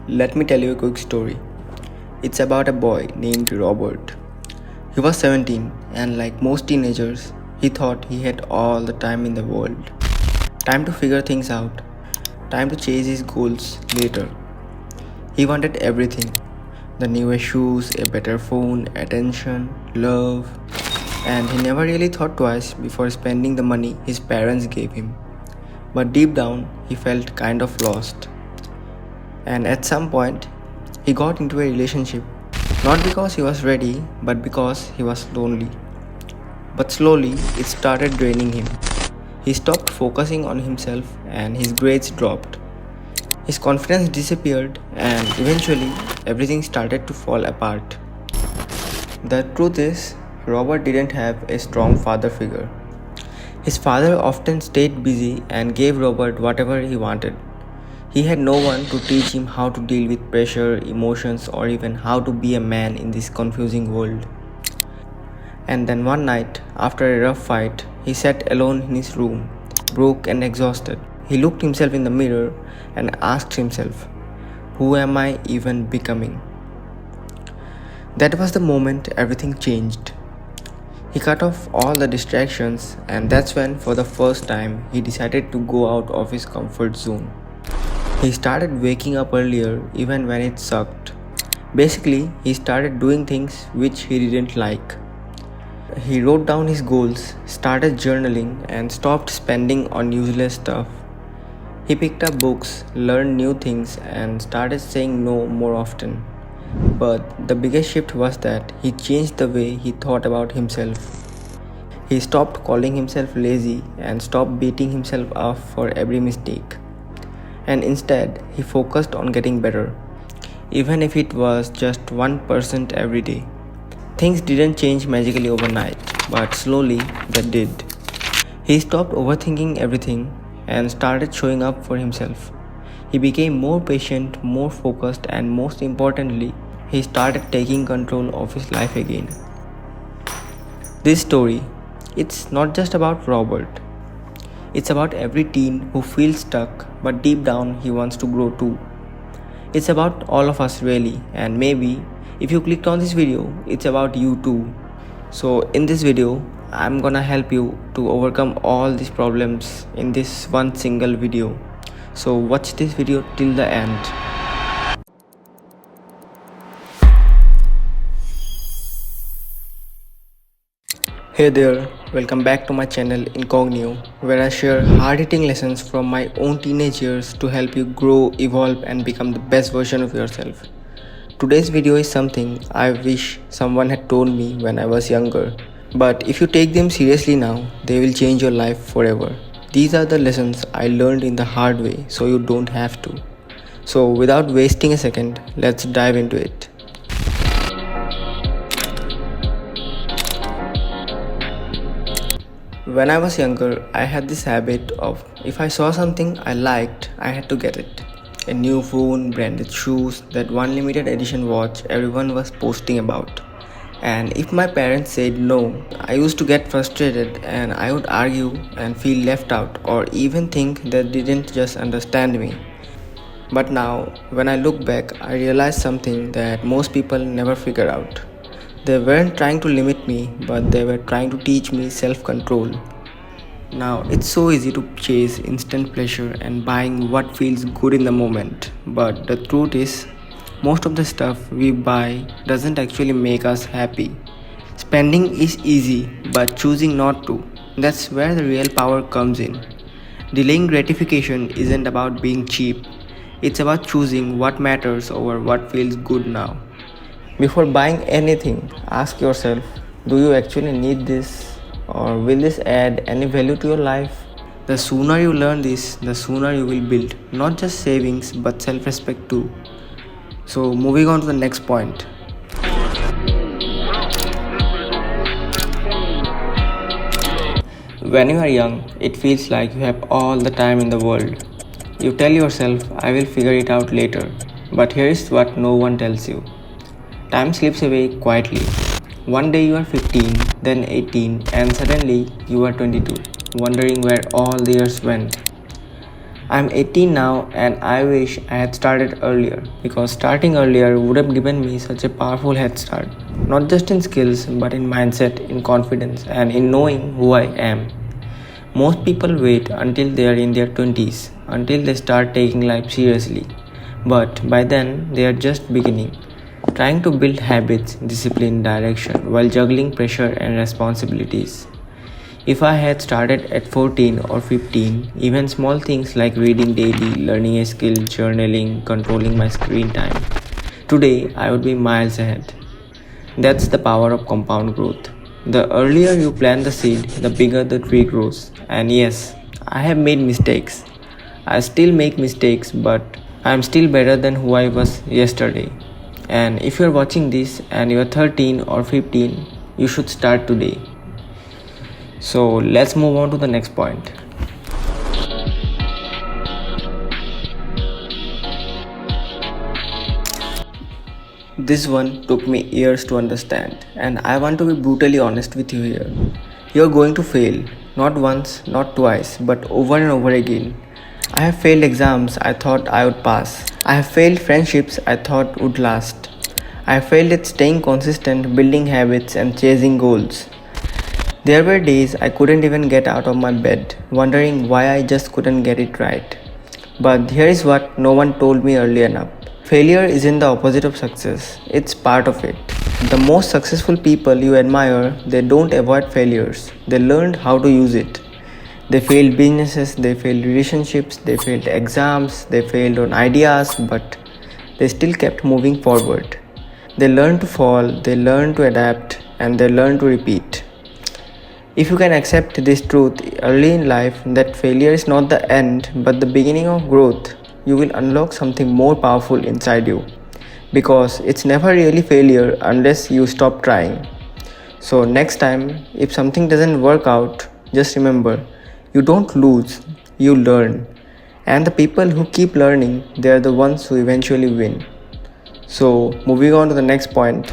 Let me tell you a quick story. It's about a boy named Robert. He was 17 and, like most teenagers, he thought he had all the time in the world. Time to figure things out, time to chase his goals later. He wanted everything: the newest shoes, a better phone, attention, love, and he never really thought twice before spending the money his parents gave him. But deep down, he felt kind of lost. And at some point, he got into a relationship, not because he was ready, but because he was lonely. But slowly, it started draining him. He stopped focusing on himself and his grades dropped. His confidence disappeared, and eventually, everything started to fall apart. The truth is, Robert didn't have a strong father figure. His father often stayed busy and gave Robert whatever he wanted. He had no one to teach him how to deal with pressure, emotions, or even how to be a man in this confusing world. And then one night, after a rough fight, he sat alone in his room, broke and exhausted. He looked himself in the mirror and asked himself, "Who am I even becoming?" That was the moment everything changed. He cut off all the distractions, and that's when, for the first time, he decided to go out of his comfort zone. He started waking up earlier even when it sucked. Basically, he started doing things which he didn't like. He wrote down his goals, started journaling, and stopped spending on useless stuff. He picked up books, learned new things, and started saying no more often. But the biggest shift was that he changed the way he thought about himself. He stopped calling himself lazy and stopped beating himself up for every mistake. And instead, he focused on getting better, even if it was just 1% every day. Things didn't change magically overnight, but slowly they did. He stopped overthinking everything and started showing up for himself. He became more patient, more focused, and most importantly, he started taking control of his life again. This story, it's not just about Robert. It's about every teen who feels stuck, but deep down he wants to grow too. It's about all of us really, and maybe if you clicked on this video, it's about you too. So in this video, I'm gonna help you to overcome all these problems in this one single video. So watch this video till the end. Hey there, welcome back to my channel Incogneo, where I share hard-hitting lessons from my own teenage years to help you grow, evolve, and become the best version of yourself. Today's video is something I wish someone had told me when I was younger. But if you take them seriously now, they will change your life forever. These are the lessons I learned in the hard way, so you don't have to. So without wasting a second, let's dive into it. When I was younger, I had this habit of if I saw something I liked, I had to get it. A new phone, branded shoes, that one limited edition watch everyone was posting about. And if my parents said no, I used to get frustrated and I would argue and feel left out or even think they didn't just understand me. But now, when I look back, I realize something that most people never figure out. They weren't trying to limit me, but they were trying to teach me self-control. Now, it's so easy to chase instant pleasure and buying what feels good in the moment. But the truth is, most of the stuff we buy doesn't actually make us happy. Spending is easy, but choosing not to, that's where the real power comes in. Delaying gratification isn't about being cheap. It's about choosing what matters over what feels good now. Before buying anything, ask yourself, do you actually need this? Or will this add any value to your life? The sooner you learn this, the sooner you will build not just savings but self-respect too. So moving on to the next point. When you are young, it feels like you have all the time in the world. You tell yourself, I will figure it out later. But here is what no one tells you. Time slips away quietly. One day you are 15, then 18, and suddenly you are 22, wondering where all the years went. I'm 18 now and I wish I had started earlier because starting earlier would have given me such a powerful head start. Not just in skills but in mindset, in confidence, and in knowing who I am. Most people wait until they are in their 20s, until they start taking life seriously. But by then, they are just beginning, trying to build habits, discipline, direction while juggling pressure and responsibilities. If I had started at 14 or 15, even small things like reading daily, learning a skill, journaling, controlling my screen time, today I would be miles ahead. That's the power of compound growth. The earlier you plant the seed, the bigger the tree grows. And yes, I have made mistakes. I still make mistakes, but I am still better than who I was yesterday. And if you're watching this and you're 13 or 15, you should start today. So let's move on to the next point. This one took me years to understand, and I want to be brutally honest with you here. You're going to fail, not once, not twice, but over and over again. I have failed exams I thought I would pass. I have failed friendships I thought would last. I have failed at staying consistent, building habits, and chasing goals. There were days I couldn't even get out of my bed, wondering why I just couldn't get it right. But here is what no one told me early enough. Failure isn't the opposite of success, it's part of it. The most successful people you admire, they don't avoid failures, they learned how to use it. They failed businesses, they failed relationships, they failed exams, they failed on ideas, but they still kept moving forward. They learned to fall, they learned to adapt, and they learned to repeat. If you can accept this truth early in life that failure is not the end but the beginning of growth, you will unlock something more powerful inside you. Because it's never really failure unless you stop trying. So, next time, if something doesn't work out, just remember you don't lose, you learn. And the people who keep learning, they are the ones who eventually win. So, moving on to the next point.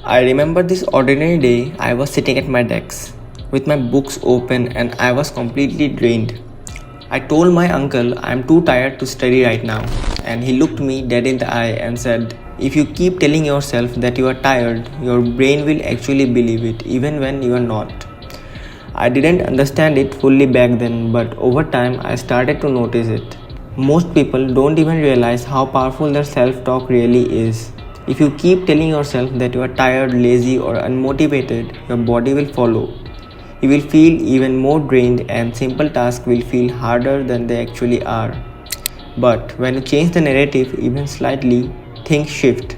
I remember this ordinary day. I was sitting at my desk with my books open and I was completely drained. I told my uncle I am too tired to study right now, and he looked me dead in the eye and said, "If you keep telling yourself that you are tired, your brain will actually believe it even when you are not." I didn't understand it fully back then, but over time I started to notice it. Most people don't even realize how powerful their self-talk really is. If you keep telling yourself that you are tired, lazy, or unmotivated, your body will follow. You will feel even more drained, and simple tasks will feel harder than they actually are. But when you change the narrative even slightly, things shift.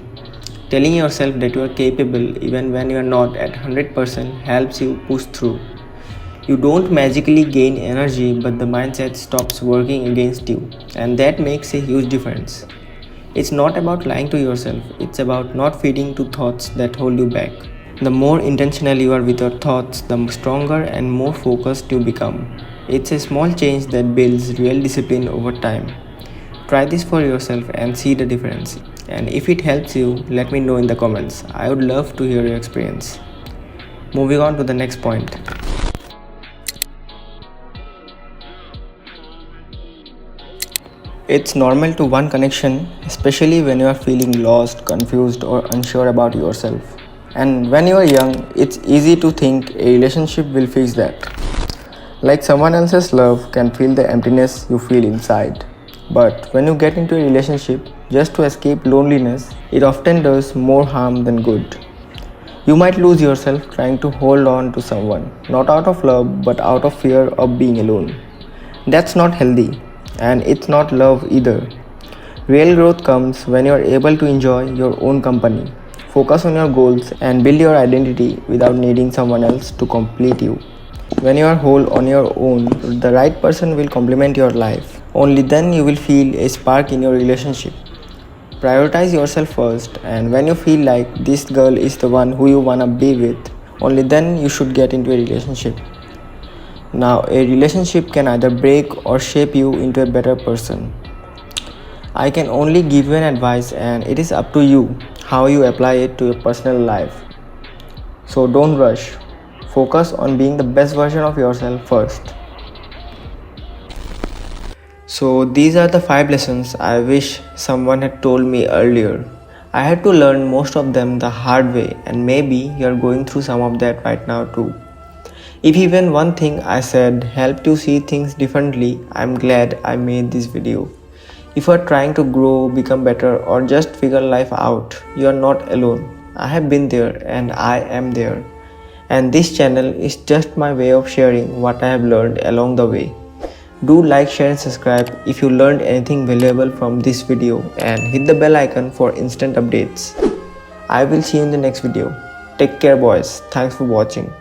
Telling yourself that you are capable even when you are not at 100% helps you push through. You don't magically gain energy, but the mindset stops working against you, and that makes a huge difference. It's not about lying to yourself, it's about not feeding to thoughts that hold you back. The more intentional you are with your thoughts, the stronger and more focused you become. It's a small change that builds real discipline over time. Try this for yourself and see the difference. And if it helps you, let me know in the comments. I would love to hear your experience. Moving on to the next point. It's normal to want connection, especially when you are feeling lost, confused, or unsure about yourself. And when you are young, it's easy to think a relationship will fix that. Like someone else's love can fill the emptiness you feel inside. But when you get into a relationship just to escape loneliness, it often does more harm than good. You might lose yourself trying to hold on to someone, not out of love, but out of fear of being alone. That's not healthy. And it's not love either. Real growth comes when you are able to enjoy your own company, focus on your goals, and build your identity without needing someone else to complete you. When you are whole on your own, the right person will complement your life. Only then you will feel a spark in your relationship. Prioritize yourself first, and when you feel like this girl is the one who you wanna be with, only then you should get into a relationship. Now, a relationship can either break or shape you into a better person. I can only give you an advice, and it is up to you how you apply it to your personal life. So don't rush. Focus on being the best version of yourself first. So these are the 5 lessons I wish someone had told me earlier. I had to learn most of them the hard way, and maybe you're going through some of that right now too. If even one thing I said helped you see things differently, I'm glad I made this video. If you're trying to grow, become better, or just figure life out, you're not alone. I have been there and I am there. And this channel is just my way of sharing what I have learned along the way. Do like, share and subscribe if you learned anything valuable from this video, and hit the bell icon for instant updates. I will see you in the next video. Take care boys. Thanks for watching.